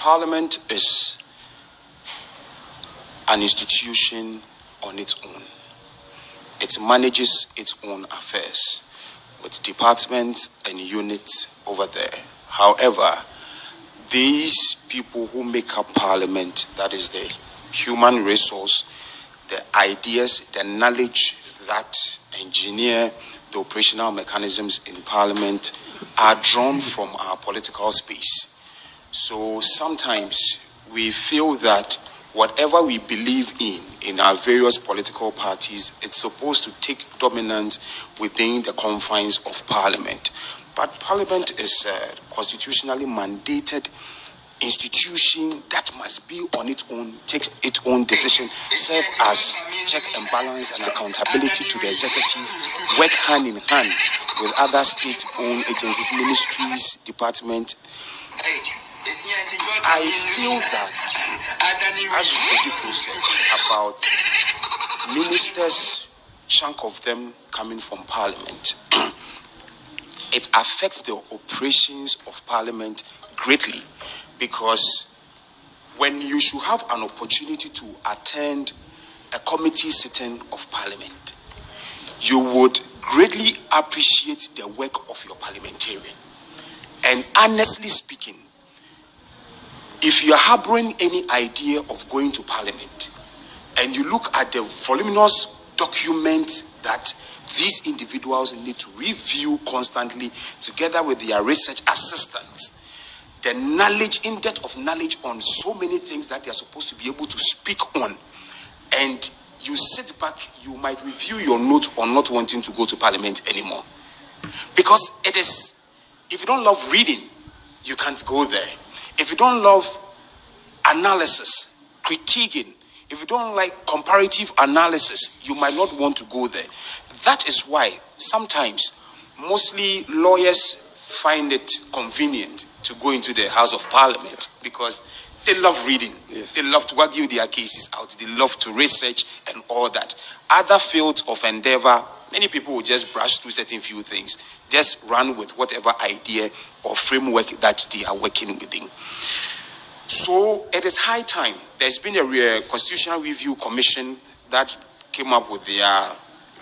Parliament is an institution on its own. It manages its own affairs with departments and units over there. However, these people who make up Parliament, that is the human resource, the ideas, the knowledge that engineer the operational mechanisms in Parliament, are drawn from our political space. So sometimes we feel that whatever we believe in our various political parties, it's supposed to take dominance within the confines of Parliament. But Parliament is a constitutionally mandated institution that must be on its own, take its own decision, serve as check and balance and accountability to the executive, work hand in hand with other state-owned agencies, ministries, departments. I feel that, as Addo said, about ministers, chunk of them coming from Parliament, it affects the operations of Parliament greatly, because when you should have an opportunity to attend a committee sitting of Parliament, you would greatly appreciate the work of your parliamentarian. And honestly speaking, if you are harboring any idea of going to Parliament and you look at the voluminous documents that these individuals need to review constantly together with their research assistants, the knowledge, in-depth of knowledge on so many things that they are supposed to be able to speak on, and you sit back, you might review your note on not wanting to go to Parliament anymore. Because it is, if you don't love reading, you can't go there. If you don't love analysis, critiquing, if you don't like comparative analysis, you might not want to go there. That is why sometimes, mostly lawyers find it convenient to go into the House of Parliament because they love reading. Yes. They love to argue their cases out. They love to research and all that. Other fields of endeavor, many people will just brush through certain few things, just run with whatever idea or framework that they are working within. So it is high time. There's been a Constitutional Review Commission that came up with their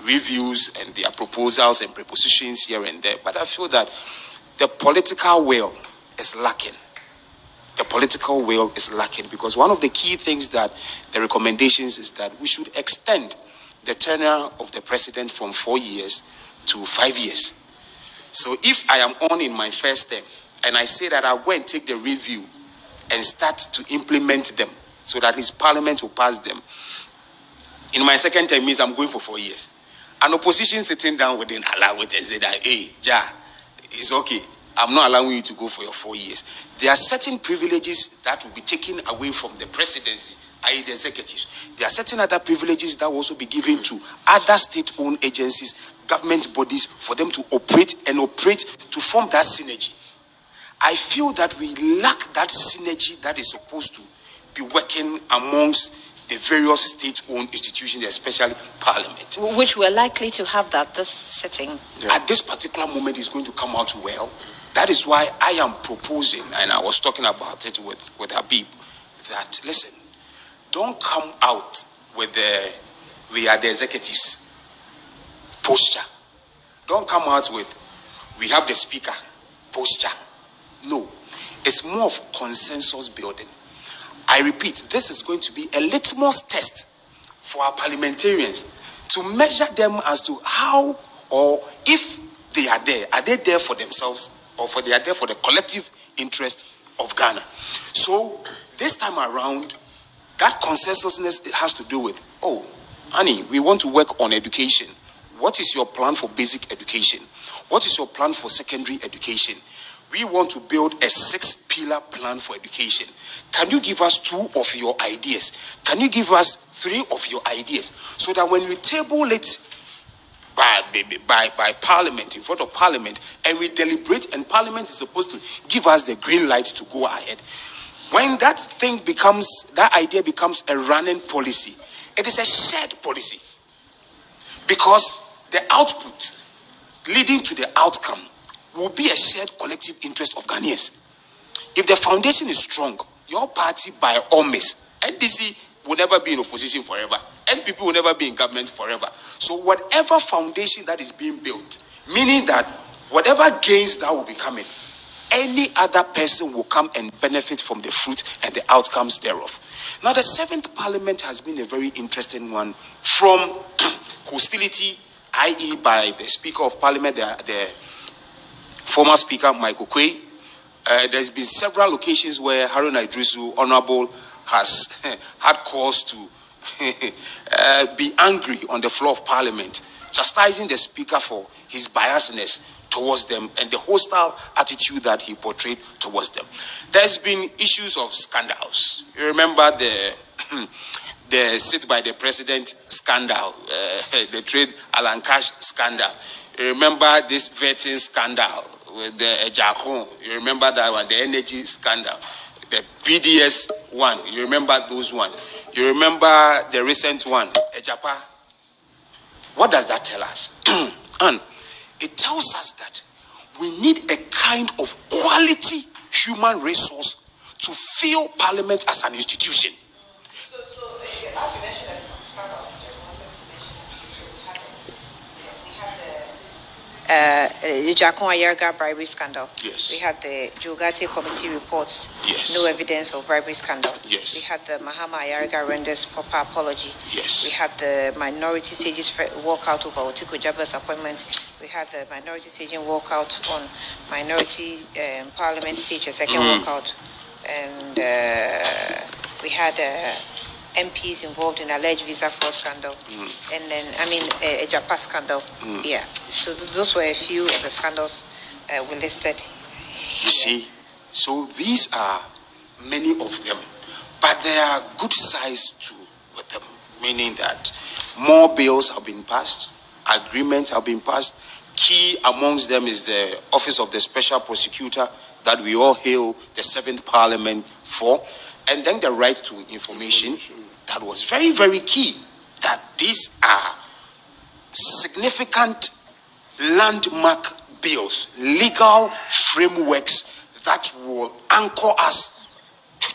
reviews and their proposals and propositions here and there. But I feel that the political will is lacking. The political will is lacking because one of the key things that the recommendations is that we should extend the tenure of the president from 4 years to 5 years. So if I am on in my first term and I say that I'll go and take the review and start to implement them so that his parliament will pass them, in my second term means I'm going for 4 years. An opposition sitting down within allow it and say that, hey, Ja, it's okay. I'm not allowing you to go for your 4 years. There are certain privileges that will be taken away from the presidency, i.e. the executives. There are certain other privileges that will also be given to other state-owned agencies, government bodies, for them to operate to form that synergy. I feel that we lack that synergy that is supposed to be working amongst the various state-owned institutions, especially Parliament. Which we're likely to have that this sitting. Yeah. At this particular moment, it's going to come out well. That is why I am proposing, and I was talking about it with Habib, that, listen, don't come out with we are the executives posture. Don't come out with, we have the speaker posture. No, it's more of consensus building. I repeat, this is going to be a litmus test for our parliamentarians to measure them as to how or if they are they there for themselves or they are there for the collective interest of Ghana. So this time around, that consensusness has to do with, oh, honey, we want to work on education. What is your plan for basic education? What is your plan for secondary education? We want to build a 6-pillar plan for education. Can you give us 2 of your ideas? Can you give us 3 of your ideas? So that when we table it by Parliament, in front of Parliament, and we deliberate, and Parliament is supposed to give us the green light to go ahead. When that idea becomes a running policy, it is a shared policy. Because the output leading to the outcome will be a shared collective interest of Ghanaians. If the foundation is strong, your party by all means. NDC will never be in opposition forever. NPP will never be in government forever. So whatever foundation that is being built, meaning that whatever gains that will be coming, any other person will come and benefit from the fruit and the outcomes thereof. Now, the 7th Parliament has been a very interesting one, from hostility, i.e. by the Speaker of Parliament, the former Speaker, Michael Quay. There's been several occasions where Haruna Idrisu, Honorable, has had cause to be angry on the floor of Parliament, chastising the Speaker for his biasness towards them and the hostile attitude that he portrayed towards them. There's been issues of scandals. You remember the sit by the president scandal, the trade Alan Cash scandal. You remember this vetting scandal with the Ejako. You remember that one, the energy scandal, the PDS one. You remember those ones. You remember the recent one, Ejapa. What does that tell us? And it tells us that we need a kind of quality human resource to fill Parliament as an institution. So as you mentioned, as scandals, I just wanted to mention a few things happened. We had the Jakon Ayerga bribery scandal. Yes. We had the Jogate committee reports. Yes. No evidence of bribery scandal. Yes. We had the Mahama Ayerga renders proper apology. Yes. We had the minority sages walkout over Otiko Jaba's appointment. We had the minority staging walkout on minority parliament stage, a second walkout. And we had MPs involved in alleged visa fraud scandal. And then, a Japan scandal. Yeah. So those were a few of the scandals we listed. You see, so these are many of them, but there are good sides to with them, meaning that more bills have been passed, agreements have been passed. Key amongst them is the Office of the Special Prosecutor that we all hail the 7th Parliament for, and then the right to information. That was very, very key, that these are significant landmark bills, legal frameworks that will anchor us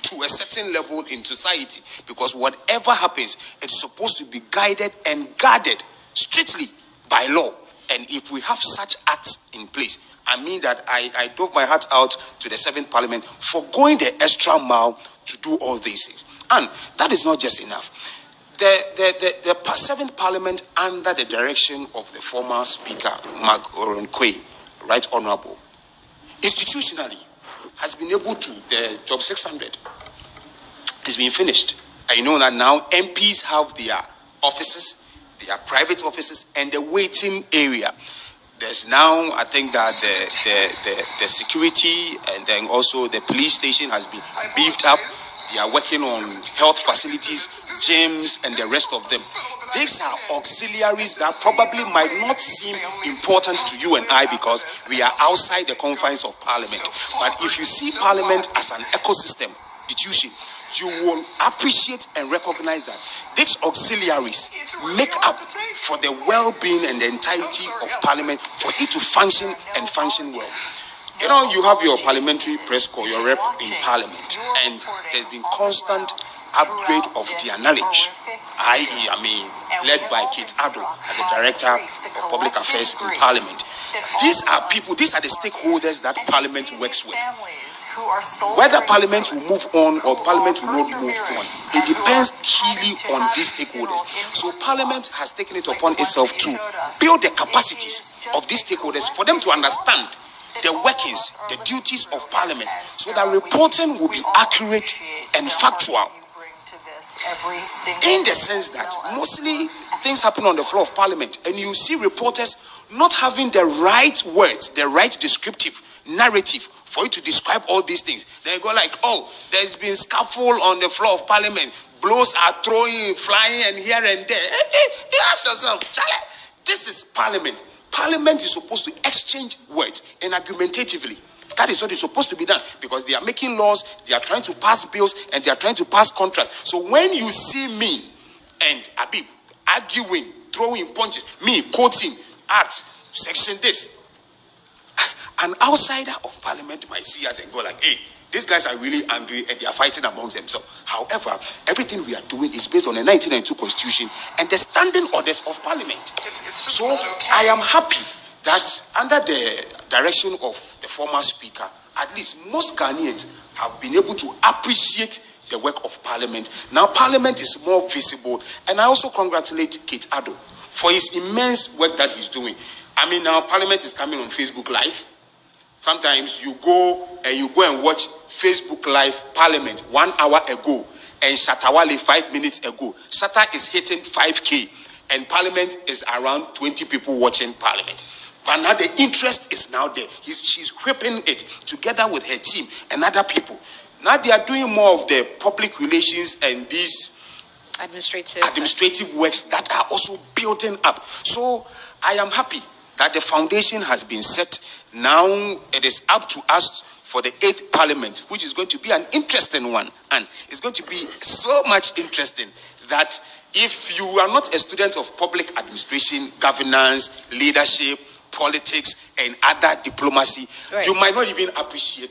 to a certain level in society, because whatever happens, it's supposed to be guided and guarded strictly by law. And if we have such acts in place, I mean that I drove my heart out to the 7th Parliament for going the extra mile to do all these things. And that is not just enough. The 7th Parliament, under the direction of the former Speaker, Mark Oron Quay, Right Honorable, institutionally has been able to, the Job 600 has been finished. I know that now MPs have their offices, their private offices, and the waiting area. There's now, I think that the security and then also the police station has been beefed up. They are working on health facilities, gyms, and the rest of them. These are auxiliaries that probably might not seem important to you and I because we are outside the confines of Parliament. But if you see Parliament as an ecosystem institution, you will appreciate and recognize that these auxiliaries make up for the well-being and the entirety of Parliament for it to function and function well. You know, you have your parliamentary press corps, your rep in Parliament, and there's been constant upgrade of their knowledge, i.e., led by Addo as the Director of Public Affairs in Parliament. These are people, these are the stakeholders that Parliament works with. Whether Parliament will move on or Parliament will not move on, it depends keenly on these stakeholders. So Parliament has taken it upon itself to build the capacities of these stakeholders for them to understand the workings, the duties of Parliament, so that reporting will be accurate and factual. In the sense that mostly things happen on the floor of Parliament, and you see reporters not having the right words, the right descriptive narrative for you to describe all these things. They go like, oh, there's been scuffle on the floor of Parliament, blows are throwing, flying, and here and there. You ask yourself, Charlie, this is Parliament. Parliament is supposed to exchange words and argumentatively. That is what is supposed to be done, because they are making laws, they are trying to pass bills, and they are trying to pass contracts. So when you see me and Abib arguing, throwing punches, me quoting acts, section this, an outsider of Parliament might see us and go like, hey, These guys are really angry and they are fighting amongst themselves. However, everything we are doing is based on the 1992 Constitution and the standing orders of Parliament. So I am happy that under the direction of the former Speaker, at least most Ghanaians have been able to appreciate the work of Parliament. Now Parliament is more visible, and I also congratulate Kate Addo for his immense work that he's doing. I mean, now Parliament is coming on Facebook Live. Sometimes you go and watch Facebook Live Parliament 1 hour ago, and Shatawale 5 minutes ago. Shatta is hitting 5K, and Parliament is around 20 people watching Parliament. But now the interest is now there. She's whipping it together with her team and other people. Now they are doing more of the public relations and these administrative works that are also building up. So I am happy that the foundation has been set. Now it is up to us for the 8th Parliament, which is going to be an interesting one. And it's going to be so much interesting that if you are not a student of public administration, governance, leadership, politics, and other diplomacy, you might not even appreciate